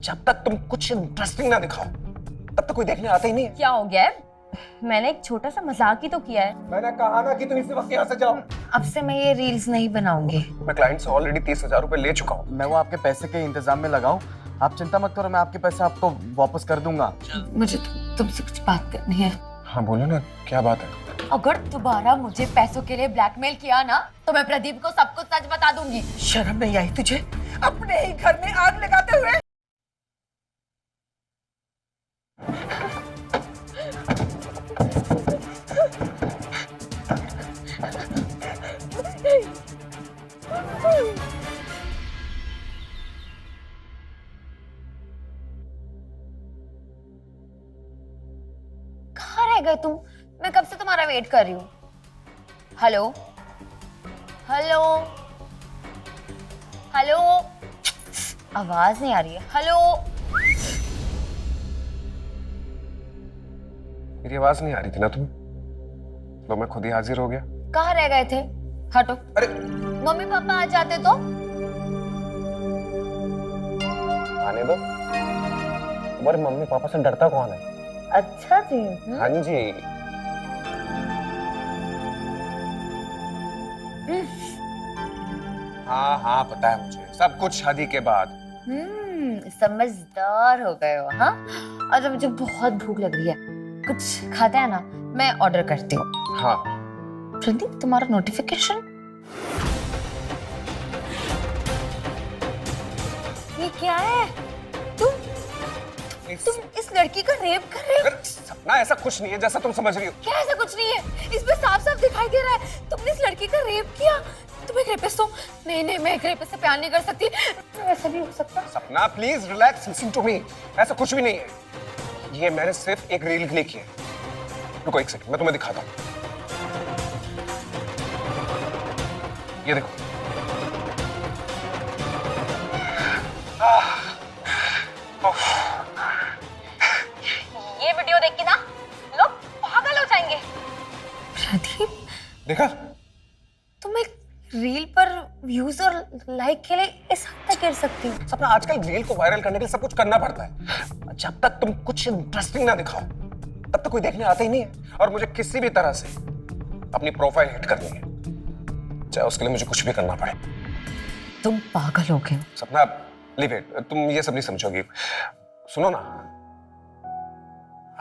जब तक तुम कुछ इंटरेस्टिंग ना दिखाओ तब तक कोई देखने आता ही नहीं है। क्या हो गया है? मैंने एक छोटा सा मजाक ही तो किया है। मैंने कहा ना कि तुम इसी वक्त यहाँ से जाओ। अब से मैं ये रील्स नहीं बनाऊंगी। मैं क्लाइंट से ऑलरेडी 30,000 रुपए ले चुका हूँ। मैं वो आपके पैसे के इंतजाम में लगाऊं, आप चिंता मत करो, मैं आपके पैसे आपको वापस कर दूंगा। मुझे तुमसे कुछ बात करनी है। हाँ बोलो ना, क्या बात है? अगर दोबारा मुझे पैसों के लिए ब्लैकमेल किया ना तो मैं प्रदीप को सब कुछ सच बता दूंगी। शर्म नहीं आई तुझे अपने ही घर में आग लगाते हुए? कहाँ रह गए तुम? मैं कब से तुम्हारा वेट कर रही हूँ। हेलो हेलो हेलो, आवाज नहीं आ रही है। हेलो, मेरी आवाज नहीं आ रही थी ना तुम्हें? तो मैं खुद ही हाजिर हो गया। कहाँ रह गए थे? हटो। अरे मम्मी पापा आ जाते तो? आने दो। तुम्हारे मम्मी पापा से डरता कौन है? अच्छा जी। हाँ जी। हाँ पता है मुझे सब कुछ शादी के बाद। समझदार हो गए हो। हाँ, अच्छा मुझे बहुत भूख लग रही है, कुछ खाता है ना? मैं ऑर्डर करती हूँ। हाँ प्रदीप, तुम्हारा नोटिफिकेशन ये क्या है? तुम इस लड़की का रेप कर रहे हो? सपना ऐसा कुछ नहीं है जैसा तुम समझ रही हो। क्या ऐसा कुछ नहीं है? इसमें साफ साफ दिखाई दे रहा है तुमने इस लड़की का रेप किया। तुम एक रेपिस्ट हो। नहीं, मैं एक रेपिस्ट से प्यार नहीं कर सकती। ऐसा भी हो सकता। Sapna please relax, listen to me. ऐसा कुछ भी नहीं है। ये मैंने सिर्फ एक रील के लिए किया है। रुको एक सेकंड, मैं तुम्हें दिखाता हूँ। ये देखो। ये वीडियो देख के ना लोग पागल हो जाएंगे। प्रदीप, देखा? तुम एक रील पर व्यूज और लाइक के लिए इस हद तक गिर सकती हो? सपना आजकल रील को वायरल करने के लिए सब कुछ करना पड़ता है। जब तक तुम कुछ इंटरेस्टिंग ना दिखाओ तब तक कोई देखने आता ही नहीं है। और मुझे किसी भी तरह से अपनी प्रोफाइल हिट करनी है, चाहे उसके लिए मुझे कुछ भी करना पड़े। तुम पागल हो गए हो। सपना लीव इट, तुम ये सब नहीं समझोगी। सुनो ना,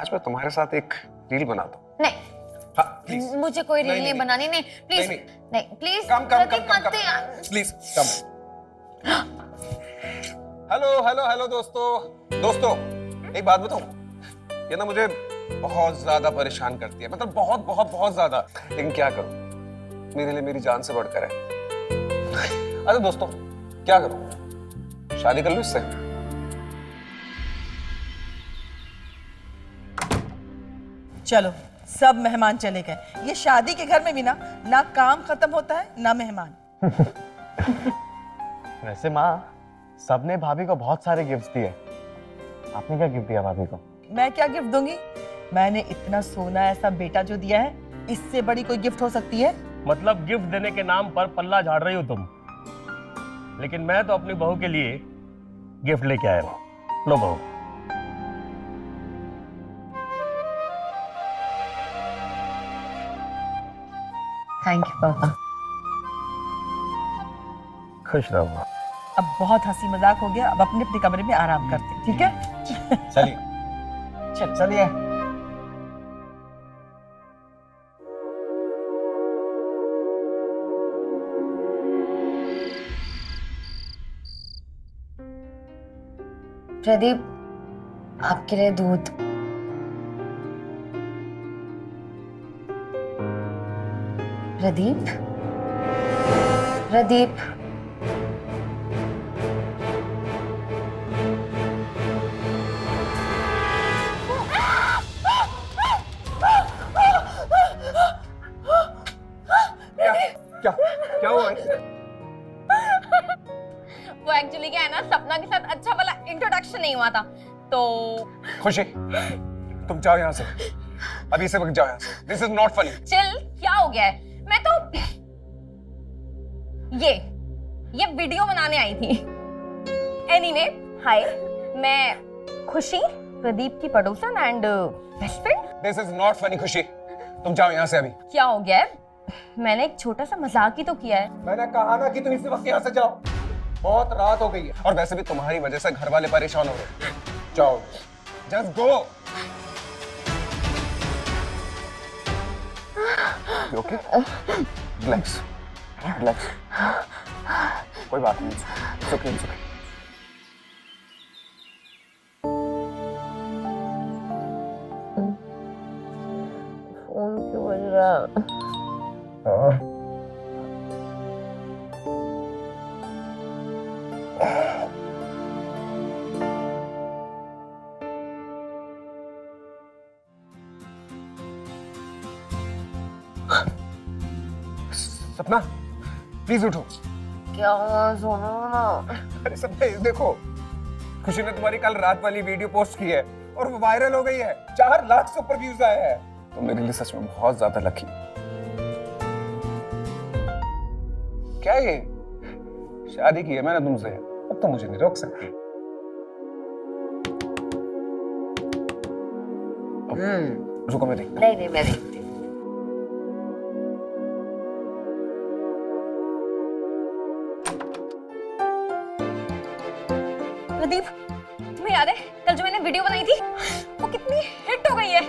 आज मैं तुम्हारे साथ एक रील बनाता हूँ। नहीं, हाँ प्लीज। मुझे कोई रील नहीं बनानी। नहीं प्लीज, नहीं प्लीज, प्लीज कम। हेलो दोस्तों, एक बात बताऊं, ये ना मुझे बहुत ज्यादा परेशान करती है, मतलब बहुत ज्यादा। लेकिन क्या करूं, मेरे लिए मेरी जान से बढ़कर है। अरे दोस्तों, क्या करूं, शादी कर लूं इससे? चलो सब मेहमान चले गए। ये शादी के घर में भी ना काम खत्म होता है ना मेहमान। वैसे माँ, सबने भाभी को बहुत सारे गिफ्ट्स दिए, आपने क्या गिफ्ट दिया भाभी को? मैं क्या गिफ्ट दूंगी? मैंने इतना सोना ऐसा बेटा जो दिया है, इससे बड़ी कोई गिफ्ट हो सकती है? मतलब गिफ्ट देने के नाम पर पल्ला झाड़ रही हो तुम। लेकिन मैं तो अपनी बहू के लिए गिफ्ट लेके आया हूं। लो बहू। थैंक यू पापा। खुश रहो। अब बहुत हंसी मजाक हो गया, अब अपने अपने कमरे में आराम करते हैं, ठीक है? चलिए चलिए। प्रदीप, आपके लिए दूध। प्रदीप, प्रदीप, क्या हुआ? वो एक्चुअली क्या है ना, सपना के साथ अच्छा वाला इंट्रोडक्शन नहीं हुआ था तो। खुशी, तुम जाओ यहाँ से, अभी से वक्त जाओ यहाँ से। This is not funny. Chill, क्या हो गया है? मैं तो ये वीडियो बनाने आई थी। एनीवे, हाय, मैं खुशी, प्रदीप की पड़ोसन and best friend. This is not funny खुशी, तुम जाओ यहाँ से अभी। क्या हो गया है? मैंने एक छोटा सा मजाक ही तो किया है। मैंने कहा ना कि तुम इसी वक्त यहाँ से जाओ, बहुत रात हो गई है और वैसे भी तुम्हारी वजह से घर वाले परेशान हो रहे हैं। जाओ, just go. Okay, relax relax, कोई बात नहीं, it's okay it's okay. Phone क्यों बज रहा? सपना प्लीज उठो। क्या हुआ? सोना ना। अरे सपना ये देखो, खुशी ने तुम्हारी कल रात वाली वीडियो पोस्ट की है और वो वायरल हो गई है, 4 लाख से ऊपर व्यूज आए हैं। तो मेरे लिए सच में बहुत ज्यादा लकी। क्या ये शादी की है मैंने तुमसे, अब तो मुझे नहीं रोक सकती। रुको मैं देखता। नहीं मैं देखती। प्रदीप, तुम्हें याद है कल जो मैंने वीडियो बनाई थी वो कितनी हिट हो गई है?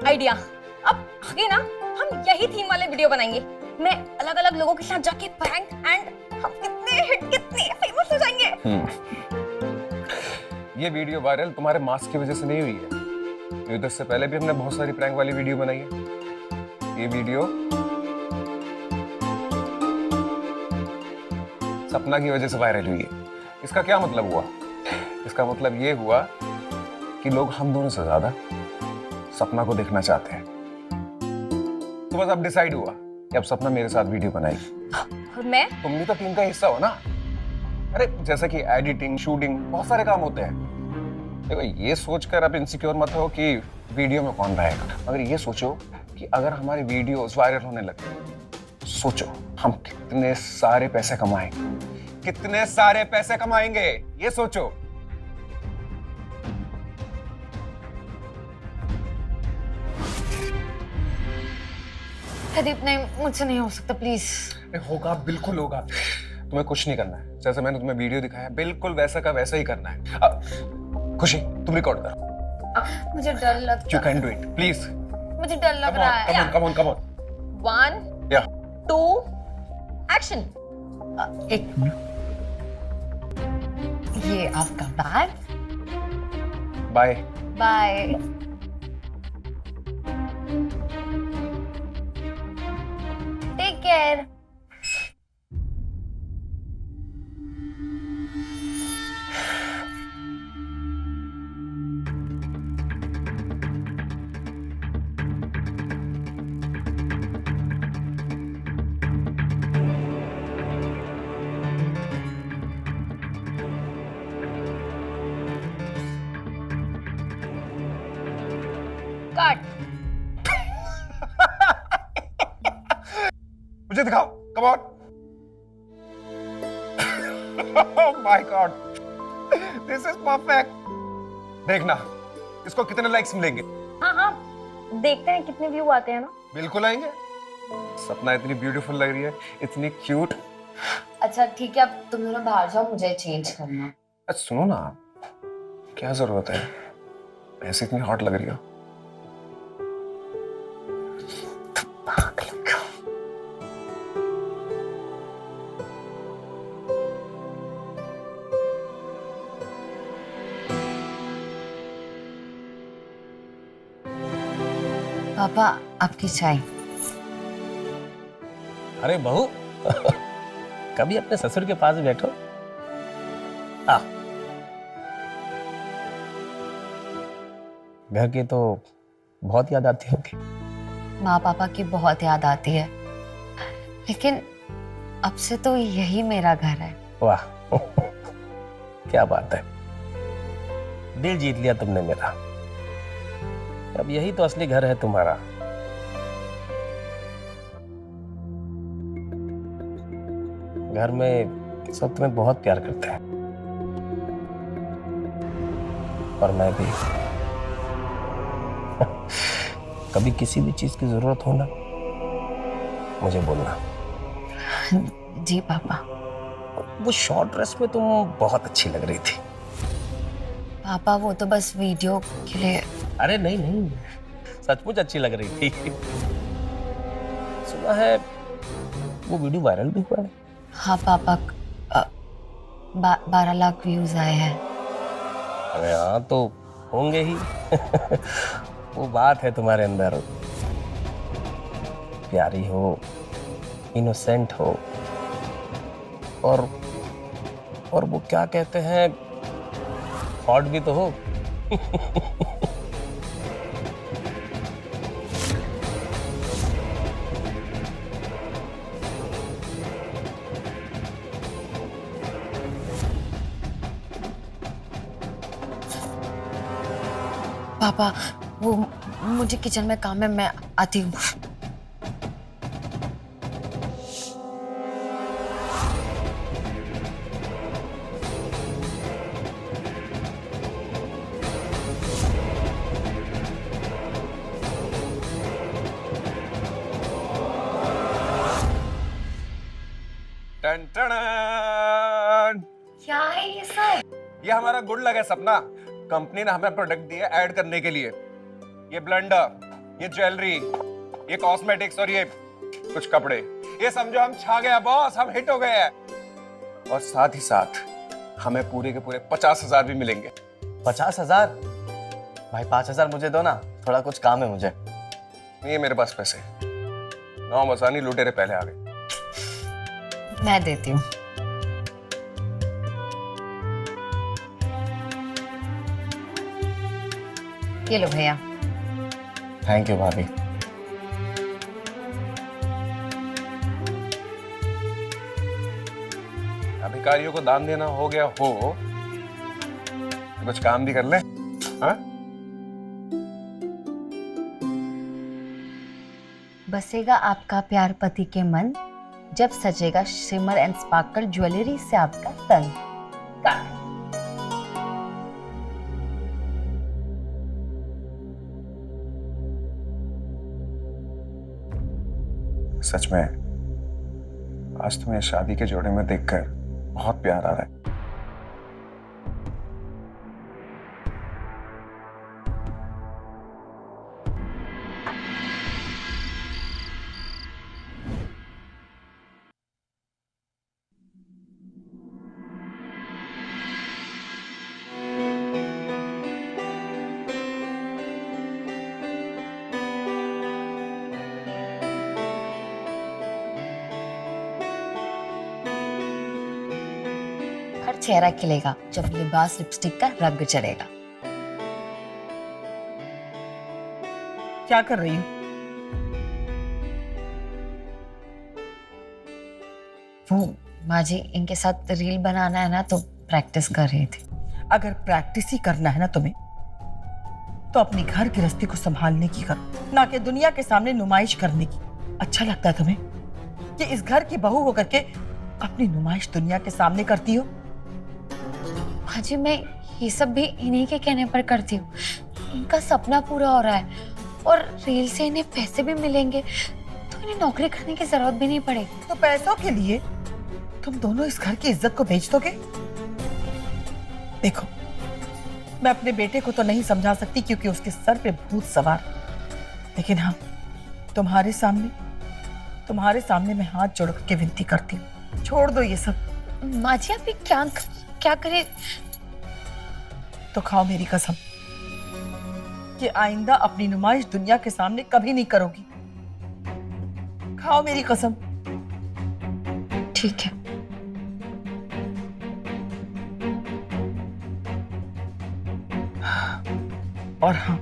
आइडिया, अब आगे ना हम यही थीम वाले वीडियो बनाएंगे। मैं अलग अलग लोगों के साथ जाके प्रैंक एंड हम कितने हिट कितने फेमस हो जाएंगे। ये वीडियो वायरल तुम्हारे मास्क की वजह से नहीं हुई है, क्योंकि इससे पहले भी हमने बहुत सारी प्रैंक वाली वीडियो बनाई है। ये वीडियो सपना की वजह से वायरल हुई है। इसका क्या मतलब हुआ? इसका मतलब ये हुआ कि लोग हम दोनों से ज्यादा सपना को देखना चाहते हैं। तो बस अब डिसाइड हुआ कि अब सपना मेरे साथ वीडियो बनाएगी। और मैं? तुम भी तो टीम का हिस्सा हो ना। अरे जैसे कि एडिटिंग, शूटिंग, बहुत सारे काम होते हैं। देखो ये सोचकर अब इनसिक्योर मत हो कि वीडियो में कौन रहेगा, मगर ये सोचो कि अगर हमारी वीडियोस वायरल होने लगे, सोचो हम कितने सारे पैसे कमाएंगे, कितने सारे पैसे कमाएंगे, ये सोचो। प्रदीप नहीं, मुझसे नहीं हो सकता, प्लीज। होगा, बिल्कुल होगा। तुम्हें कुछ नहीं करना है, जैसे मैंने तुम्हें वीडियो दिखाया बिल्कुल वैसा का वैसा ही करना है। खुशी तुम रिकॉर्ड करो। मुझे डर लगता है। You can do it, please. मुझे डर लग रहा है। Come on. 1 Yeah. 2 एक्शन। एक मिनट, ये आपका bag. Bye. Bye. Take care. Cut. मुझे दिखाओ, come on. Oh my God, this is perfect. देखना इसको कितने लाइक्स मिलेंगे। हाँ देखते हैं कितने व्यू आते हैं ना। बिल्कुल आएंगे। सपना इतनी ब्यूटीफुल लग रही है, इतनी क्यूट। अच्छा ठीक है, अब तुम दोनों बाहर जाओ, मुझे चेंज करना। अच्छा सुनो ना, क्या जरूरत है, ऐसे इतनी हॉट लग रही हो। पापा आपकी चाय। अरे बहू, कभी अपने ससुर के पास बैठो। घर की तो बहुत याद आती होगी। माँ पापा की बहुत याद आती है, लेकिन अब से तो यही मेरा घर है। वाह क्या बात है, दिल जीत लिया तुमने मेरा। अब यही तो असली घर है तुम्हारा। घर में सब तुम्हें बहुत प्यार करते हैं। और मैं भी। कभी किसी भी चीज की जरूरत हो ना, मुझे बोलना। जी पापा। वो शॉर्ट ड्रेस में तुम बहुत अच्छी लग रही थी। पापा वो तो बस वीडियो के लिए। अरे नहीं नहीं, सचमुच अच्छी लग रही थी। सुना है वो वीडियो वायरल भी हुआ है। हाँ पापा, 12 लाख व्यूज आए हैं। अरे हाँ, तो होंगे ही। वो बात है तुम्हारे अंदर, प्यारी हो, इनोसेंट हो, और वो क्या कहते हैं, हॉट भी तो हो। पापा वो मुझे किचन में काम है, मैं आती हूँ। टन टन। क्या है ये सब? ये हमारा गुड लक है सपना। कंपनी ने हमें प्रोडक्ट दिए ऐड करने के लिए। ये ब्लेंडर, ये ज्वेलरी, ये कॉस्मेटिक्स और ये कुछ कपड़े। ये समझो हम छा गए बॉस, हम हिट हो गए हैं। और साथ ही साथ हमें पूरे के पूरे 50,000 भी मिलेंगे। 50,000? भाई 5,000 मुझे दो ना, थोड़ा कुछ काम है मुझे। नहीं है मेरे पास पैसे। 9 मसानी लुटेरे पहले आ गए। मैं देती हूँ। ये लो भैया। थैंक यू भाभी। अधिकारियों को दान देना हो गया हो तो कुछ काम भी कर ले। हाँ? बसेगा आपका प्यार पति के मन, जब सजेगा शिमर एंड स्पार्कल ज्वेलरी से आपका तन। सच में आज तुम्हें शादी के जोड़े में देखकर बहुत प्यार आ रहा है। हर चेहरा खिलेगा जब लिबास लिपस्टिक का रंग चढ़ेगा। क्या कर रही हो? वो माँ जी, इनके साथ रील बनाना है ना, तो प्रैक्टिस कर रही थी। अगर प्रैक्टिस ही करना है ना तुम्हें, तो अपनी घर गृहस्थी को संभालने की करो, ना कि दुनिया के सामने नुमाइश करने की। अच्छा लगता है तुम्हें कि इस घर की बहू होकर के अपनी नुमाइश दुनिया के सामने करती हो? माँ जी, मैं ये सब भी इन्हीं के कहने पर करती हूँ। इनका सपना पूरा हो रहा है और रील से इन्हें पैसे भी मिलेंगे, तो इन्हें नौकरी करने की जरूरत भी नहीं पड़ेगी। तो पैसों के लिए तुम दोनों इस घर की इज्जत को बेच दोगे? देखो, मैं अपने बेटे को तो नहीं समझा सकती क्योंकि उसके सर पे भूत सवार, लेकिन हाँ, तुम्हारे सामने मैं हाथ जोड़ के विनती करती हूँ, छोड़ दो ये सब। माँ जी, आप ये क्या करें? तो खाओ मेरी कसम कि आइंदा अपनी नुमाइश दुनिया के सामने कभी नहीं करोगी। खाओ मेरी कसम। ठीक है। और हाँ,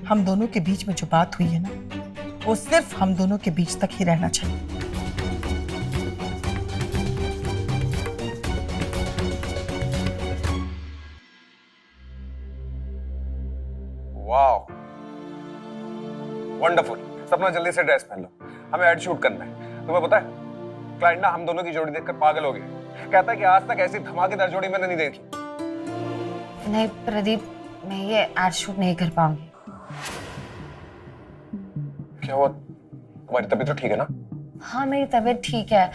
हम दोनों के बीच में जो बात हुई है ना, वो सिर्फ हम दोनों के बीच तक ही रहना चाहिए। वाह, वंडरफुल। सपना जल्दी से ड्रेस पहन लो, हमें एड शूट करना है। तुम्हें पता है क्लाइंट ना हम दोनों की जोड़ी देखकर पागल हो गया। कहता है कि आज तक ऐसी धमाकेदार जोड़ी मैंने नहीं देखी। नहीं प्रदीप, मैं ये एड शूट नहीं कर पाऊंगी। क्या हुआ, तुम्हारी तबीयत तो ठीक है ना? हाँ मेरी तबीयत ठीक है,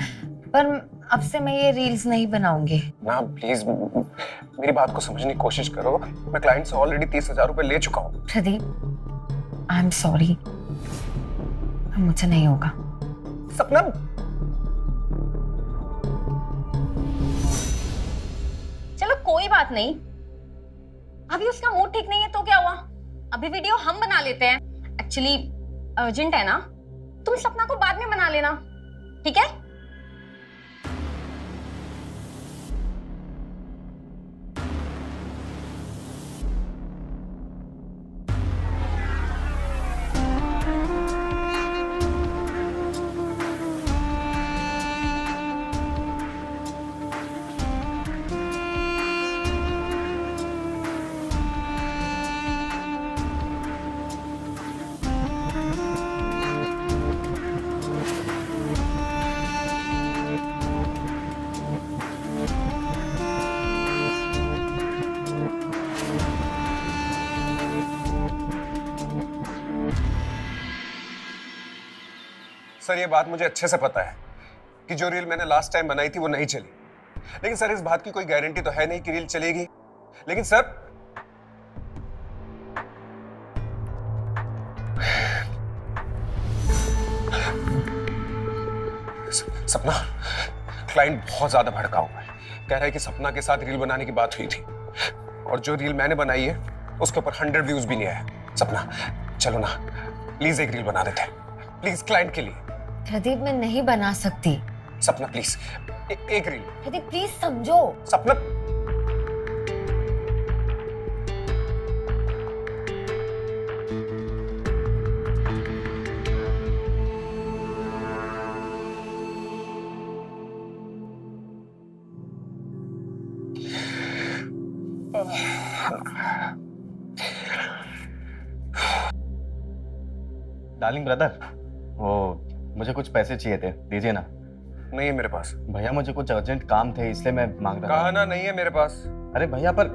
पर अब से मैं ये रील्स नहीं बनाऊंगी। ना प्लीज मेरी बात को समझने की कोशिश करो। मैं क्लाइंट से ऑलरेडी 30,000 रुपए ले चुका हूँ। प्रदीप आई एम सॉरी, मुझसे नहीं होगा। सपना, चलो कोई बात नहीं, अभी उसका मूड ठीक नहीं है तो क्या हुआ, अभी वीडियो हम बना लेते हैं। एक्चुअली अर्जेंट है ना, तुम सपना को बाद में बना लेना, ठीक है? सर ये बात मुझे अच्छे से पता है कि जो रील मैंने लास्ट टाइम बनाई थी वो नहीं चली, लेकिन सर इस बात की कोई गारंटी तो है नहीं कि रील चलेगी। लेकिन सर सपना, क्लाइंट बहुत ज्यादा भड़का हुआ है, कह रहा है कि सपना के साथ रील बनाने की बात हुई थी और जो रील मैंने बनाई है उसके ऊपर 100 व्यूज भी नहीं आया। सपना चलो ना, प्लीज एक रील बना देते हैं, प्लीज क्लाइंट के लिए। प्रदीप मैं नहीं बना सकती। सपना प्लीज एक रील। प्रदीप प्लीज समझो। सपना डार्लिंग ब्रदर, वो मुझे कुछ पैसे चाहिए थे, दीजिए ना। नहीं है मेरे पास। भैया मुझे कुछ अर्जेंट काम थे इसलिए मैं मांग रहा कहा था। ना नहीं है मेरे पास। अरे भैया पर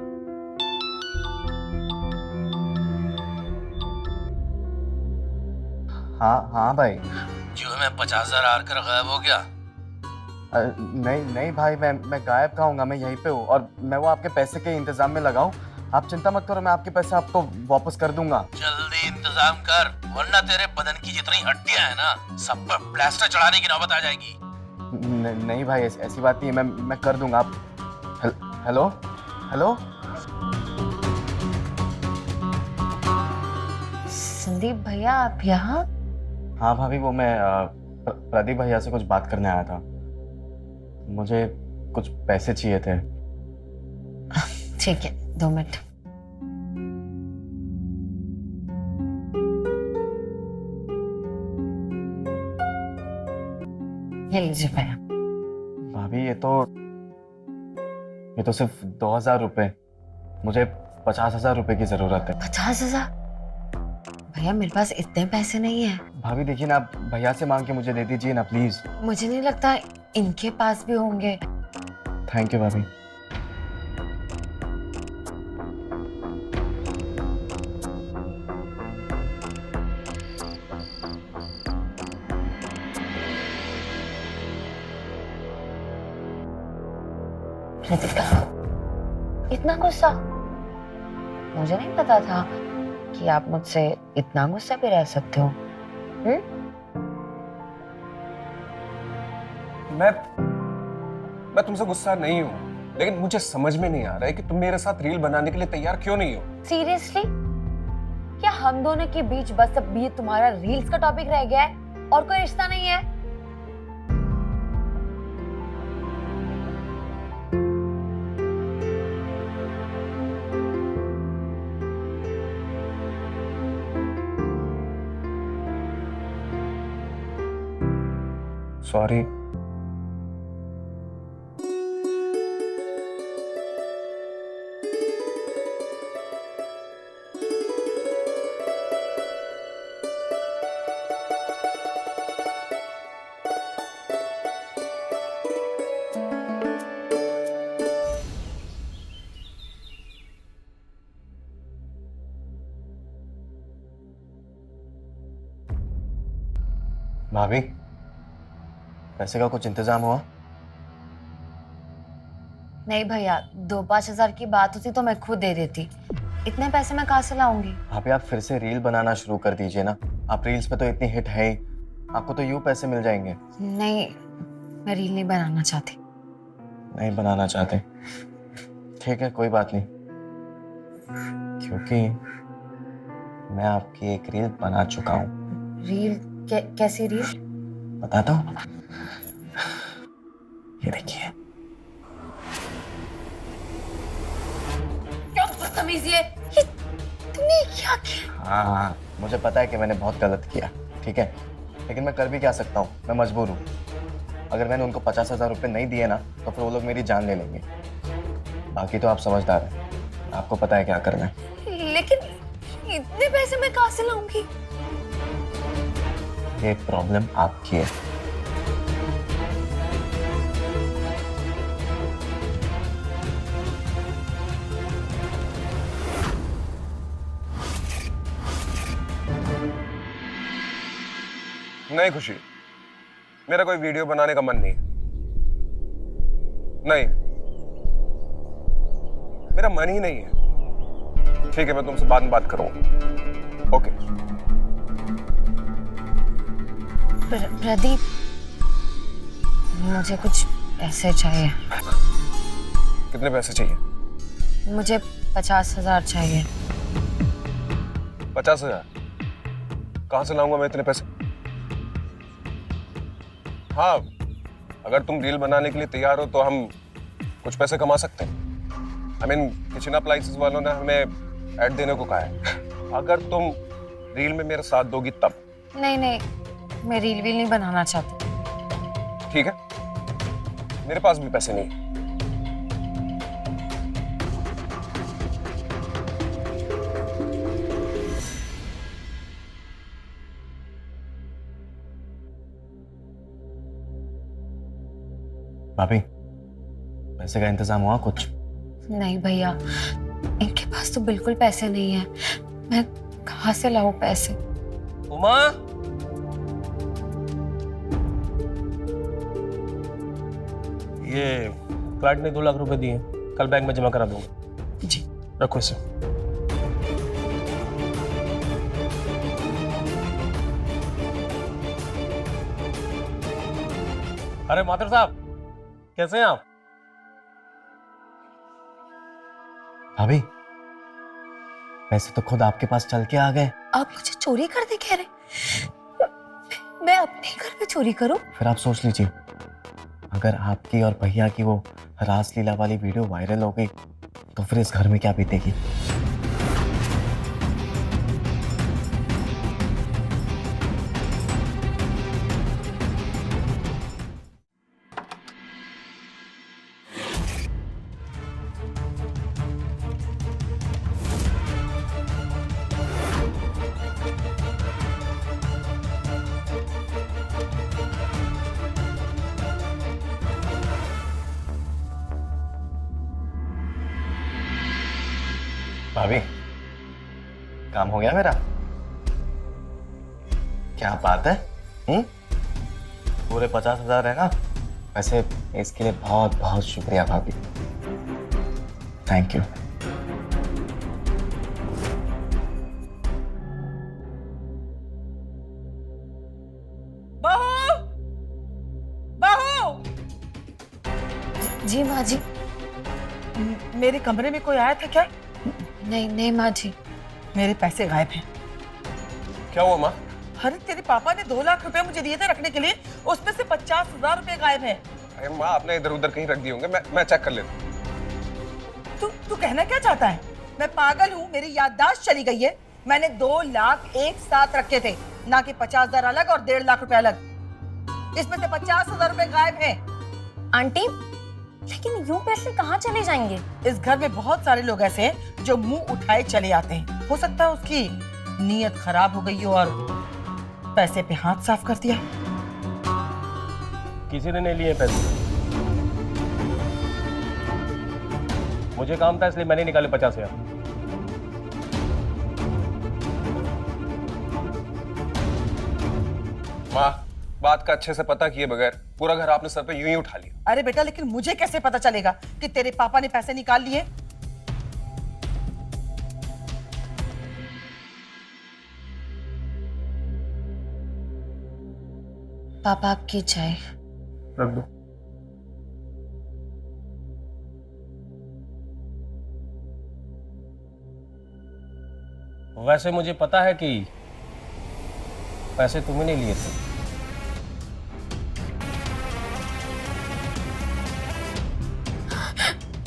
हाँ भाई। जो मैं 50,000 हार कर गायब हो गया। नहीं नहीं भाई, मैं गायब कहाँ हूँगा, मैं यहीं पे हूँ और मैं वो आपके पैसे के इंतजाम में लगाऊं। आप चिंता मत करो, मैं आपके पैसे आपको वापस कर दूंगा। जल्दी इंतजाम कर, वरना तेरे बदन की जितनी हड्डियां हैं ना, सब पर प्लास्टर चढ़ाने की नौबत आ जाएगी। नहीं भाई, ऐसी बात नहीं है, मैं कर दूंगा। आप हेलो हेलो। संदीप भैया आप यहाँ? हाँ भाभी, वो मैं प्रदीप भैया से कुछ बात करने आया था। मुझे कुछ पैसे चाहिए थे। ठीक है, 2 मिनट। ये लीजिए भैया। भाभी ये तो सिर्फ 2,000 रुपए, मुझे 50,000 रुपए की जरूरत है। 50,000? भैया मेरे पास इतने पैसे नहीं है। भाभी देखिए ना, आप भैया से मांग के मुझे दे दीजिए ना प्लीज। मुझे नहीं लगता इनके पास भी होंगे। थैंक यू भाभी। इतना गुस्सा? मुझे नहीं पता था कि आप मुझसे इतना गुस्सा भी रह सकते हो। मैं तुमसे गुस्सा नहीं हूं, लेकिन मुझे समझ में नहीं आ रहा है कि तुम मेरे साथ रील बनाने के लिए तैयार क्यों नहीं हो। सीरियसली? क्या हम दोनों के बीच बस अब ये तुम्हारा रील्स का टॉपिक रह गया है और कोई रिश्ता नहीं है? सॉरी। भाभी, पैसे का कुछ इंतजाम हुआ? नहीं भैया, 2-5 हज़ार की बात होती तो मैं खुद दे देती। इतने पैसे मैं कहाँ से लाऊंगी? भाभी, आप फिर से रील बनाना शुरू कर दीजिए ना। आप रील्स पे तो इतनी हिट है ही, आपको तो यूं पैसे मिल जाएंगे। नहीं, मैं रील नहीं बनाना चाहती। नहीं बनाना चाहते? ठीक है, कोई बात नहीं, क्योंकि मैं आपकी एक रील बना चुका हूँ। रील? कैसी रील? बताता हूँ, ये देखिए। क्या बदतमीजी है ये, तुमने क्या किया? हाँ, मुझे पता है कि मैंने बहुत गलत किया, ठीक है, लेकिन मैं कर भी क्या सकता हूँ, मैं मजबूर हूँ। अगर मैंने उनको 50,000 रुपये नहीं दिए ना, तो फिर वो लोग मेरी जान ले लेंगे। बाकी तो आप समझदार हैं, आपको पता है क्या करना है। लेकिन इतने पैसे मैं कहाँ से लाऊंगी? ये प्रॉब्लम आपकी है। नहीं खुशी, मेरा कोई वीडियो बनाने का मन नहीं है। नहीं, मेरा मन ही नहीं है। ठीक है, मैं तुमसे बाद में बात करूंगा। ओके। प्रदीप, मुझे कुछ पैसे चाहिए। कितने पैसे चाहिए? मुझे 50,000 चाहिए। 50,000? कहां से लाऊंगा मैं इतने पैसे? हाँ, अगर तुम रील बनाने के लिए तैयार हो तो हम कुछ पैसे कमा सकते हैं। किचन अप्लायंसेस वालों ने हमें ऐड देने को कहा है। अगर तुम रील में मेरा साथ दोगी तब। नहीं नहीं, मैं रील वील नहीं बनाना चाहती। ठीक है, मेरे पास भी पैसे नहीं है। भाभी, पैसे का इंतजाम हुआ कुछ? नहीं भैया, इनके पास तो बिल्कुल पैसे नहीं है। मैं कहाँ से लाऊं पैसे? उमा, ये क्लाइंट ने 2 लाख रुपए दिए, कल बैंक में जमा करा दूंगा। जी। रखो इसे। अरे मातर साहब, कैसे हैं आप? भाभी, पैसे तो खुद आपके पास चल के आ गए। आप मुझे चोरी करने कह रहे? मैं अपने घर में चोरी करूं? फिर आप सोच लीजिए, अगर आपकी और भैया की वो रासलीला वाली वीडियो वायरल हो गई तो फिर इस घर में क्या बीतेगी। भाभी, काम हो गया मेरा? क्या बात है? पूरे 50,000 है ना? वैसे इसके लिए बहुत बहुत शुक्रिया भाभी, थैंक यू। बहू, बहू, जी माँ जी। मेरे कमरे में कोई आया था क्या? नहीं नहीं माँ जी। मेरे पैसे गायब हैं। क्या हुआ माँ? अरे तेरे पापा ने 2 लाख रुपए मुझे दिए थे रखने के लिए, उसमें से 50,000 रुपए गायब हैं। अरे माँ, आपने इधर उधर कहीं रख दिए होंगे, मैं चेक कर लेता हूँ। तू कहना क्या चाहता है? मैं पागल हूँ? मेरी याददाश्त चली गई है? मैंने 2 लाख एक साथ रखे थे, ना कि 50,000 अलग और 1.5 लाख रुपए अलग। इसमें से 50,000 रुपए गायब हैं। आंटी, लेकिन यूं पैसे कहाँ चले जाएंगे? इस घर में बहुत सारे लोग ऐसे हैं जो मुंह उठाए चले आते हैं। हो सकता है उसकी नीयत खराब हो गई हो और पैसे पे हाथ साफ कर दिया। किसी ने नहीं लिए पैसे, मुझे काम था इसलिए मैंने निकाले 50,000। माँ, बात का अच्छे से पता किए बगैर पूरा घर आपने सर पे यूं ही उठा लिया। अरे बेटा, लेकिन मुझे कैसे पता चलेगा कि तेरे पापा ने पैसे निकाल लिए? पापा आपकी चाय। रख दो। वैसे मुझे पता है कि पैसे तुमने नहीं लिए थे।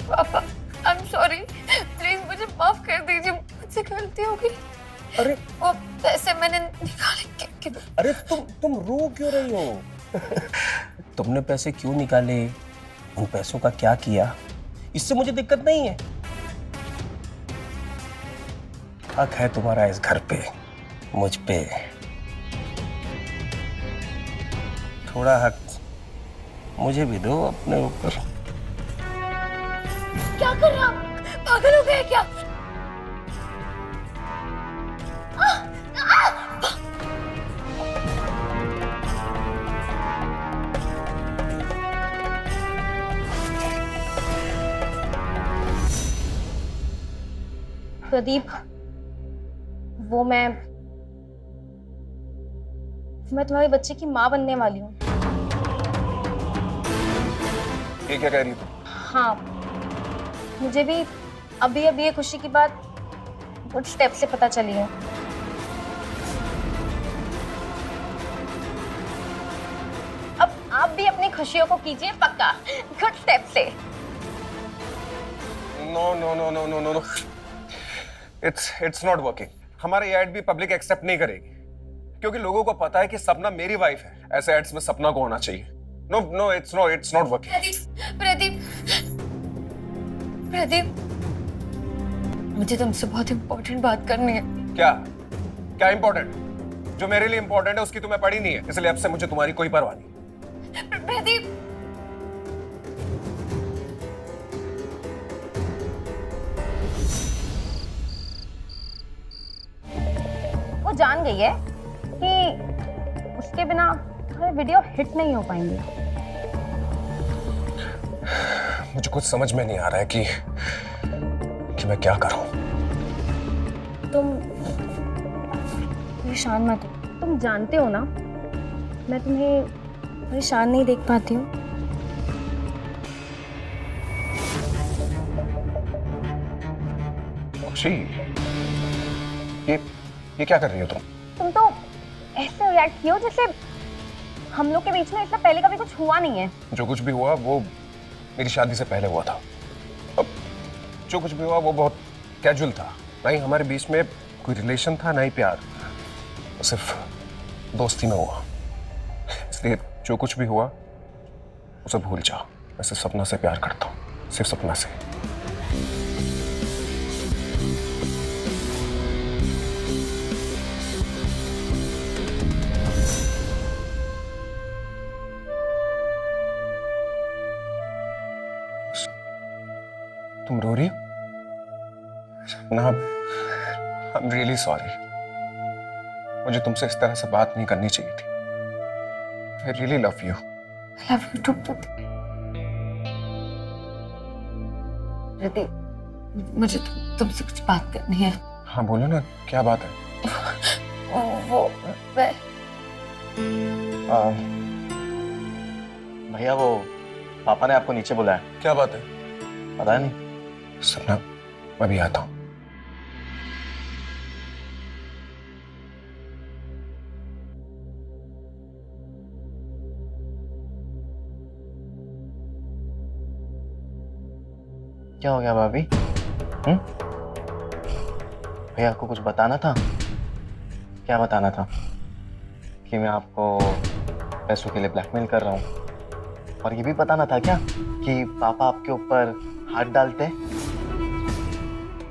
पापा आई एम सॉरी, प्लीज मुझे माफ कर दीजिए, मुझसे गलती हो गई। अरे वो पैसे मैंने निकाले अरे तुम रो क्यों रही हो? तुमने पैसे क्यों निकाले, उन पैसों का क्या किया, इससे मुझे दिक्कत नहीं है। हक है तुम्हारा इस घर पे, मुझ पे। थोड़ा हक मुझे भी दो अपने ऊपर। क्या कर रहे हो आप? पागल हो गए क्या? प्रदीप, वो मैं तुम्हारे बच्चे की माँ बनने वाली हूँ। ये क्या कह रही थी? हाँ, मुझे भी अभी ये खुशी की बात कुछ स्टेप से पता चली है। अब आप भी अपनी खुशियों को कीजिए पक्का, गुड स्टेप से। No no no no no no no, it's not working. हमारा ये एड भी पब्लिक एक्सेप्ट नहीं करेगी, क्योंकि लोगों को पता है कि सपना मेरी वाइफ है। ऐसे एड्स में सपना को होना चाहिए। No no, it's not working. Pradeep, Pradeep, मुझे तुमसे बहुत इंपॉर्टेंट बात करनी है। क्या क्या इंपॉर्टेंट? जो मेरे लिए इंपॉर्टेंट है उसकी तुम्हें पड़ी नहीं है, इसलिए अब से मुझे तुम्हारी कोई परवाह नहीं। प्रदीप, वो जान गई है कि उसके बिना हमारे वीडियो हिट नहीं हो पाएंगे। मुझे कुछ समझ में नहीं आ रहा है कि मैं क्या करूं। तुम परेशान मत हो, तुम जानते हो ना मैं तुम्हें परेशान नहीं देख पाती हूँ। खुशी, ये क्या कर रही हो तुम? तुम तो ऐसे रिएक्ट किए हो जैसे हम लोग के बीच में इससे पहले कभी कुछ हुआ नहीं है। जो कुछ भी हुआ वो मेरी शादी से पहले हुआ था। अब जो कुछ भी हुआ वो बहुत कैजुअल था। ना ही हमारे बीच में कोई रिलेशन था, ना ही प्यार, सिर्फ दोस्ती में हुआ। इसलिए जो कुछ भी हुआ उसे भूल जाओ। मैं सिर्फ सपना से प्यार करता हूँ, सिर्फ सपना से। तुम रो रही हो? ना, I'm really sorry. मुझे तुमसे इस तरह से बात नहीं करनी चाहिए थी। I really love you. I love you too. Pradeep, मुझे तुमसे कुछ बात करनी है। हाँ बोलो ना, क्या बात है? वो मैं भैया, वो पापा ने आपको नीचे बुलाया। क्या बात है? पता नहीं। सपना, मैं भी आता हूँ। क्या हो गया भाभी? भैया आपको कुछ बताना था? क्या बताना था? कि मैं आपको पैसों के लिए ब्लैकमेल कर रहा हूँ? और ये भी बताना था क्या कि पापा आपके ऊपर हाथ डालते हैं?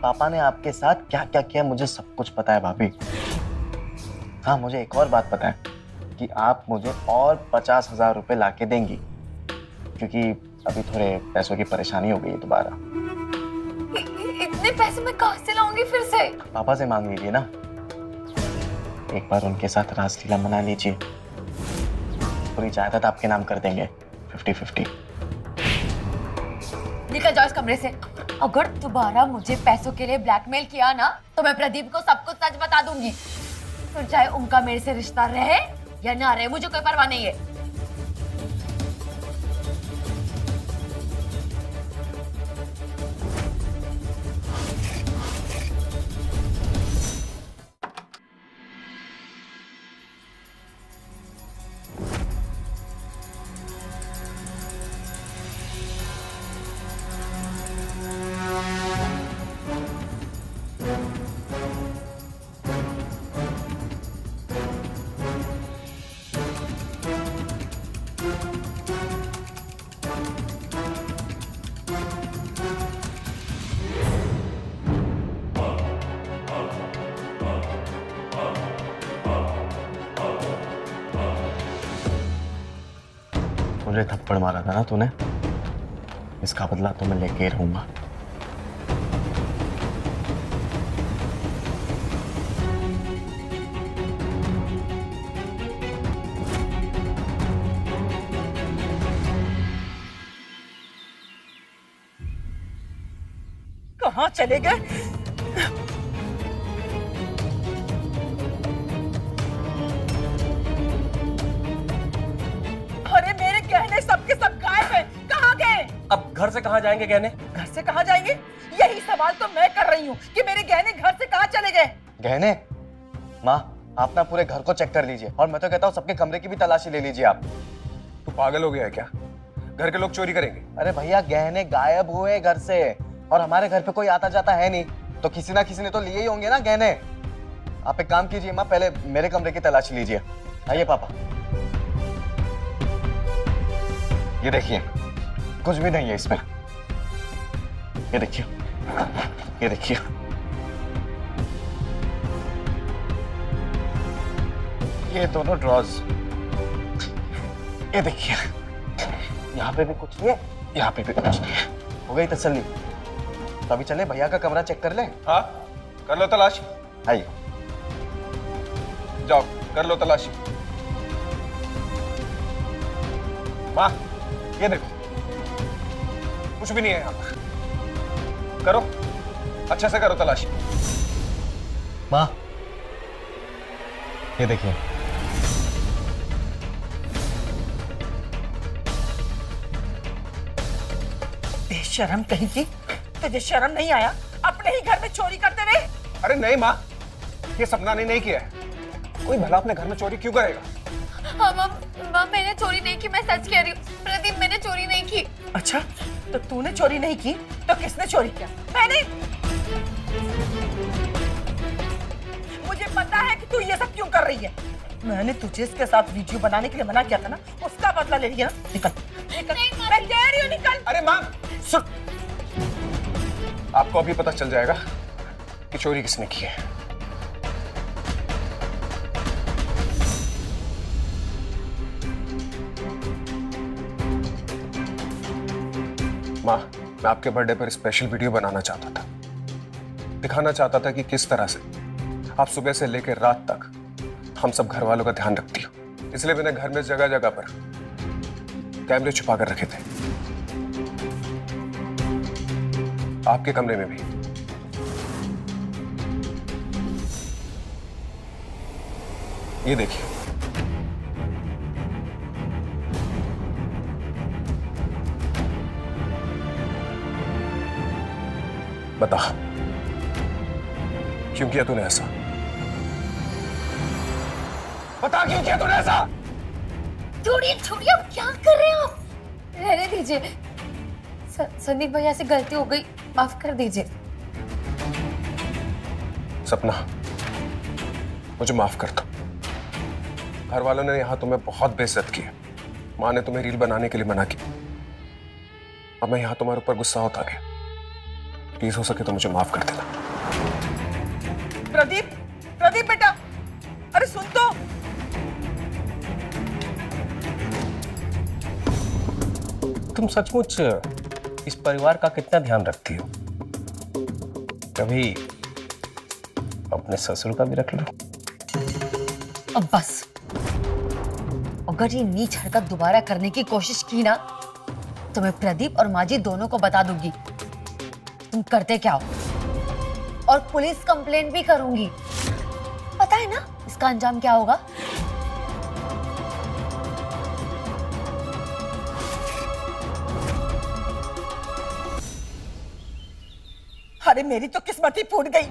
पापा ने आपके साथ क्या क्या किया मुझे सब कुछ पता है भाभी। हाँ, मुझे एक और बात पता है कि आप मुझे और 50,000 रुपए ला के देंगी, क्योंकि अभी थोड़े पैसों की परेशानी हो गई है दोबारा। इतने पैसे मैं कहाँ से लाऊंगी फिर से? पापा से मांग लीजिए ना, एक बार उनके साथ रासलीला मना लीजिए। पूरी जायदाद आपके नाम कर देंगे 50-50। निकल जाओ इस कमरे से। अगर दोबारा मुझे पैसों के लिए ब्लैकमेल किया ना तो मैं प्रदीप को सब कुछ सच बता दूंगी। फिर चाहे उनका मेरे से रिश्ता रहे या ना रहे, मुझे कोई परवाह नहीं है। मुझे थप्पड़ मारा था ना तूने, इसका बदला तो मैं लेके ही रहूंगा। कहाँ चले गए? अरे मेरे गहने सबके सब गायब हैं। कहाँ गए? अब घर से कहाँ जाएंगे गहने? घर से कहाँ जाएंगे? यही सवाल तो मैं कर रही हूँ कि मेरे गहने घर से कहाँ चले गए? गहने? माँ, आप ना पूरे घर को चेक कर लीजिए, और मैं तो कहता हूँ सबके कमरे की भी तलाशी ले लीजिए आप। तू पागल हो गया है क्या? घर के लोग चोरी करेंगे? अरे भैया, गहने गायब हुए घर से, और हमारे घर पे कोई आता जाता है नहीं, तो किसी ना किसी ने तो लिए ही होंगे ना गहने। आप एक काम कीजिए माँ, पहले मेरे कमरे की तलाशी लीजिए। आइए पापा। ये देखिए, कुछ भी नहीं है इसमें। ये देखिए, ये देखिए। ये दोनों ड्रॉज, ये देखिए, यहाँ पे भी कुछ नहीं है, यहाँ पे भी कुछ नहीं है। हो गई तसल्ली? तो अभी चले भैया का कमरा चेक कर ले। हाँ, कर लो तलाशी। आइए। जाओ, कर लो तलाशी। माँ, ये देखो, कुछ भी नहीं है यहाँ पर। करो, अच्छे से करो तलाशी। माँ, ये देखिए। बेशरम कहीं की, तुझे शर्म नहीं आया? अपने ही घर में चोरी करते रहे। अरे नहीं माँ, ये सपना ने नहीं किया है। कोई भला अपने घर में चोरी क्यों करेगा? हाँ माँ, मैंने चोरी नहीं की, मैं सच कह रही हूँ। प्रदीप, मैंने चोरी नहीं की। अच्छा, तो तूने चोरी नहीं की तो किसने चोरी किया? मैंने। मुझे पता है कि तू ये सब क्यों कर रही है। मैंने तुझे इसके साथ वीडियो बनाने के लिए मना किया था ना, उसका बदला ले लिया ना। निकल, निकल। मैं कह रही हूँ निकल। अरे माँ, सुन, आपको अभी पता चल जाएगा कि चोरी किसने की है। माँ, मैं आपके बर्थडे पर स्पेशल वीडियो बनाना चाहता था। दिखाना चाहता था कि किस तरह से आप सुबह से लेकर रात तक हम सब घर वालों का ध्यान रखती हो। इसलिए मैंने घर में जगह जगह पर कैमरे छुपा कर रखे थे, आपके कमरे में भी। ये देखिए, बता, क्यों किया तूने ऐसा? बता, क्यों किया तूने ऐसा? छोड़िए छोड़िए, अब क्या कर रहे हो आप? रहने दीजिए। संदीप भैया से गलती हो गई, माफ कर दीजिए। सपना, मुझे माफ कर दो। घर वालों ने यहाँ तुम्हें बहुत बेइज्जत किया। माँ ने तुम्हें रील बनाने के लिए मना किया। अब मैं यहाँ तुम्हारे ऊपर गुस्सा होता गया। प्लीज हो सके तो मुझे माफ कर देना। प्रदीप, प्रदीप बेटा, अरे सुन तो। तुम सचमुच इस परिवार का कितना ध्यान रखती हो? कभी अपने ससुर का भी रख लो। अब बस, अगर ये नीच हरकत दोबारा करने की कोशिश की ना तो मैं प्रदीप और माजी दोनों को बता दूंगी तुम करते क्या हो, और पुलिस कंप्लेंट भी करूंगी। पता है ना इसका अंजाम क्या होगा? अरे मेरी तो किस्मत ही फूट गई।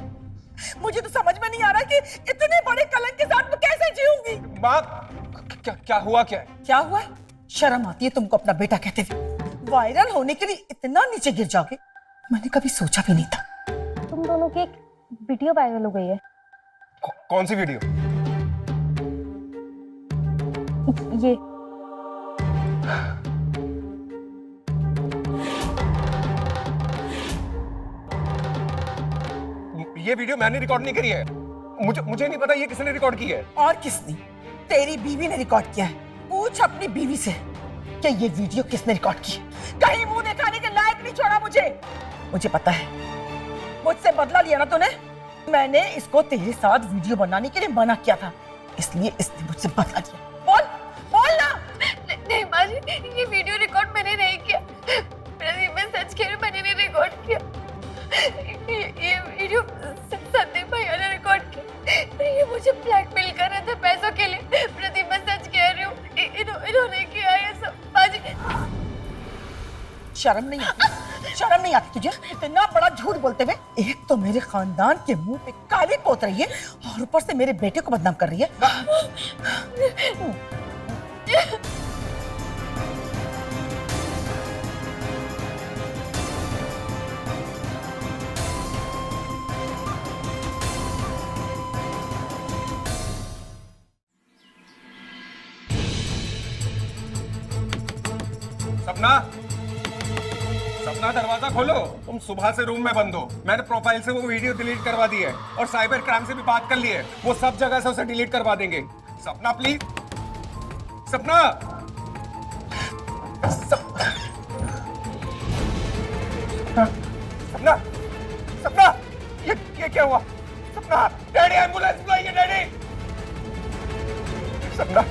मुझे तो समझ में नहीं आ रहा कि इतने बड़े कलंक के साथ मैं कैसे जीऊंगी। माँ क्या हुआ क्या है? क्या हुआ? शर्म आती है तुमको अपना बेटा कहते हुए। वायरल होने के लिए इतना नीचे गिर जाओगे मैंने कभी सोचा भी नहीं था। तुम दोनों की एक वीडियो वायरल हो गई है। कौन सी वीडियो? ये ये वीडियो मैंने रिकॉर्ड नहीं करी है। मुझे नहीं पता ये किसने रिकॉर्ड की है। और किसने? तेरी बीवी ने रिकॉर्ड किया है। पूछ अपनी बीवी से कि ये वीडियो किसने रिकॉर्ड की। कहीं मुंह दिखाने के लायक नहीं छोड़ा मुझे। मुझे पता है मुझसे बदला लिया ना तूने। मैंने इसको तेरे साथ वीडियो बनाने के लिए मना किया था, इसलिए इसने मुझसे बदला लिया। बोल बोल ना। नहीं माजी, ये वीडियो रिकॉर्ड मैंने नहीं किया। प्रदीप, मैं सच कह रही हूँ, मैंने नहीं रिकॉर्ड किया। ये वीडियो संदीप भैया ने रिकॉर्ड किया। ये मुझे ब्लैकमेल कर रहे थे पैसों के लिए। प्रदीप, मैं सच कह रही हूँ, इन्होंने किया ये सब। माजी, शर्म नहीं आती? शर्म नहीं आती तुझे? इतना बड़ा झूठ बोलते हुए। एक तो मेरे खानदान के मुंह पे काली पोत रही है और ऊपर से मेरे बेटे को बदनाम कर रही है। सपना, सपना दरवाजा खोलो। तुम सुबह से रूम में बंद हो। मैंने प्रोफाइल से वो वीडियो डिलीट करवा दी है और साइबर क्राइम से भी बात कर ली है। वो सब जगह से उसे डिलीट करवा देंगे। सपना प्लीज, सपना। सपना, सपना, ये क्या हुआ? सपना, डैडी एम्बुलेंस बुलाइए डैडी। सपना,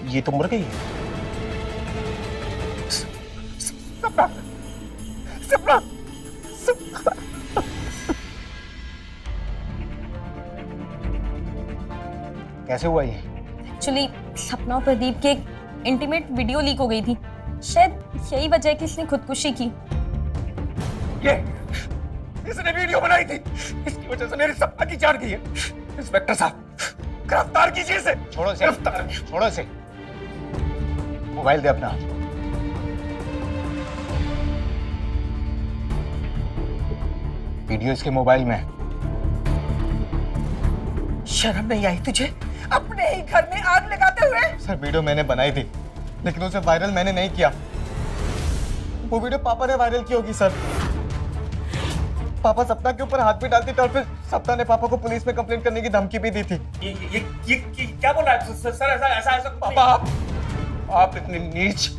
ये तो मर गई है। सपना, सपना, सपना। कैसे हुआ ये? एक्चुअली सपना और प्रदीप की एक इंटीमेट वीडियो लीक हो गई थी। शायद यही वजह है कि इसने खुदकुशी की। ये इसने वीडियो बनाई थी, इसकी वजह से मेरी सपना की जान गई है। इंस्पेक्टर साहब, गिरफ्तार कीजिए इसे। छोड़ो इसे, गिरफ्तार। छोड़ो इसे। मोबाइल दे अपना। वीडियो इसके मोबाइल में है। शर्म नहीं आई तुझे अपने ही घर में आग लगाते हुए? सर वीडियो मैंने बनाई थी लेकिन उसे वायरल मैंने नहीं किया। वो वीडियो पापा ने वायरल की होगी सर। पापा सपना के ऊपर हाथ भी डालते थे और फिर सपना ने पापा को पुलिस में कंप्लेंट करने की धमकी भी दी थी। ये क्या बोल रहा है सर? ऐसा पापा, आप इतनी नीच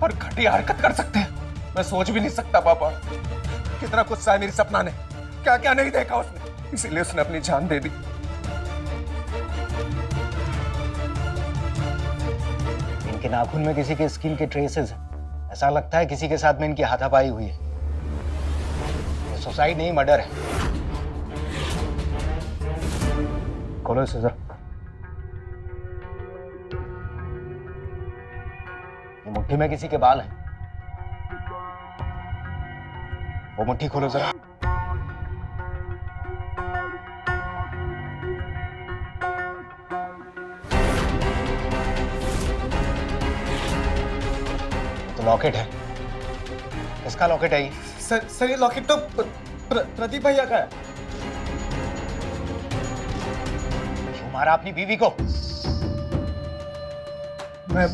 और घटिया हरकत कर सकते हैं, मैं सोच भी नहीं सकता। पापा, कितना गुस्सा है मेरी सपना ने। क्या क्या नहीं देखा उसने, इसीलिए उसने अपनी जान दे दी। इनके नाखून में किसी के स्किन के ट्रेसेस हैं। ऐसा लगता है किसी के साथ में इनकी हाथापाई हुई है। ये सुसाइड नहीं, मर्डर है। खोलो इसे जरा। ये मुट्ठी में किसी के बाल हैं। वो मुट्ठी खोलो जरा। तो लॉकेट है। किसका लॉकेट है ये? सर ये लॉकेट तो प्रदीप भैया का है। क्यों मारा अपनी बीवी को? मैं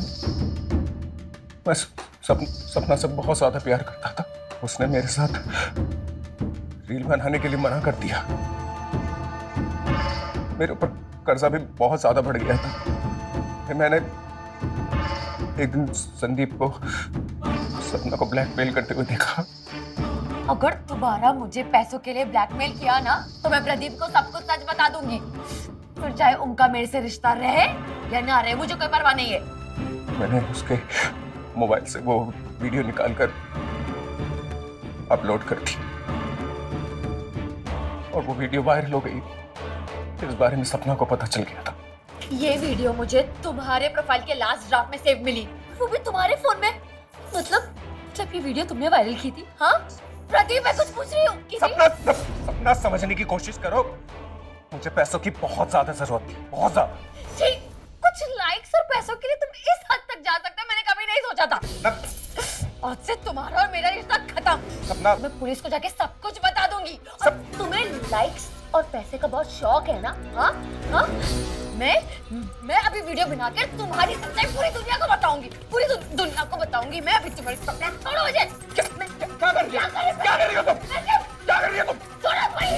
सपना से बहुत ज्यादा प्यार करता था। उसने मेरे साथ रील बनाने के लिए मना कर दिया। मेरे ऊपर कर्जा भी बहुत ज्यादा बढ़ गया था। फिर मैंने एक दिन संदीप को सपना को ब्लैकमेल करते हुए देखा। अगर दोबारा मुझे पैसों के लिए ब्लैकमेल किया ना तो मैं प्रदीप को सब कुछ सच बता दूंगी। फिर चाहे उनका मेरे से रिश्ता रहे या ना रहे, मुझे कोई परवाह नहीं है। मैंने उसके मोबाइल से वो वीडियो निकाल कर अपलोड कर दी और वो वीडियो वायरल हो गई। फिर इस बारे में सपना को पता चल गया था। ये वीडियो मुझे तुम्हारे प्रोफाइल के लास्ट ड्राफ्ट में सेव मिली, वो भी तुम्हारे फोन में। मतलब ये वीडियो तुमने वायरल की थी? हाँ प्रदीप, मैं कुछ पूछ रही हूँ। सपना समझने की कोशिश करो। मुझे पैसों की बहुत ज्यादा जरूरत थी, बहुत ज्यादा। ठीक, कुछ लाइक्स और पैसों के लिए तुम इस हद तक जा सकते हो, मैंने कभी नहीं सोचा था। आज से तुम्हारा और मेरा रिश्ता खत्म। सपना, मैं पुलिस को जाके सब कुछ बता दूंगी। और तुम्हें लाइक्स और पैसे का बहुत शौक है ना? हाँ हाँ, मैं अभी वीडियो बनाकर तुम्हारी सच्चाई पूरी दुनिया को बताऊंगी, पूरी दुनिया को बताऊंगी। मैं अभी तुम्हारी सपना छोड़ो मुझे। क्या कर रही हो तुम? क्या कर रही हो तुम? छोड़ो भाई।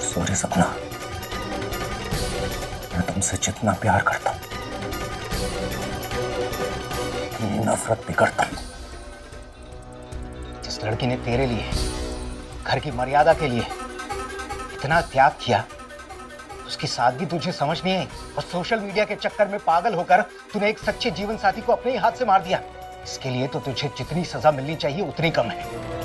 सॉरी सपना, मैं तुमसे जितना प्यार करता हूँ उतनी नफरत भी करता हूँ। जिस लड़की ने तेरे लिए, घर की मर्यादा के लिए इतना त्याग किया, उसकी सादगी तुझे समझ नहीं आई और सोशल मीडिया के चक्कर में पागल होकर तूने एक सच्चे जीवन साथी को अपने ही हाथ से मार दिया। इसके लिए तो तुझे जितनी सजा मिलनी चाहिए उतनी कम है।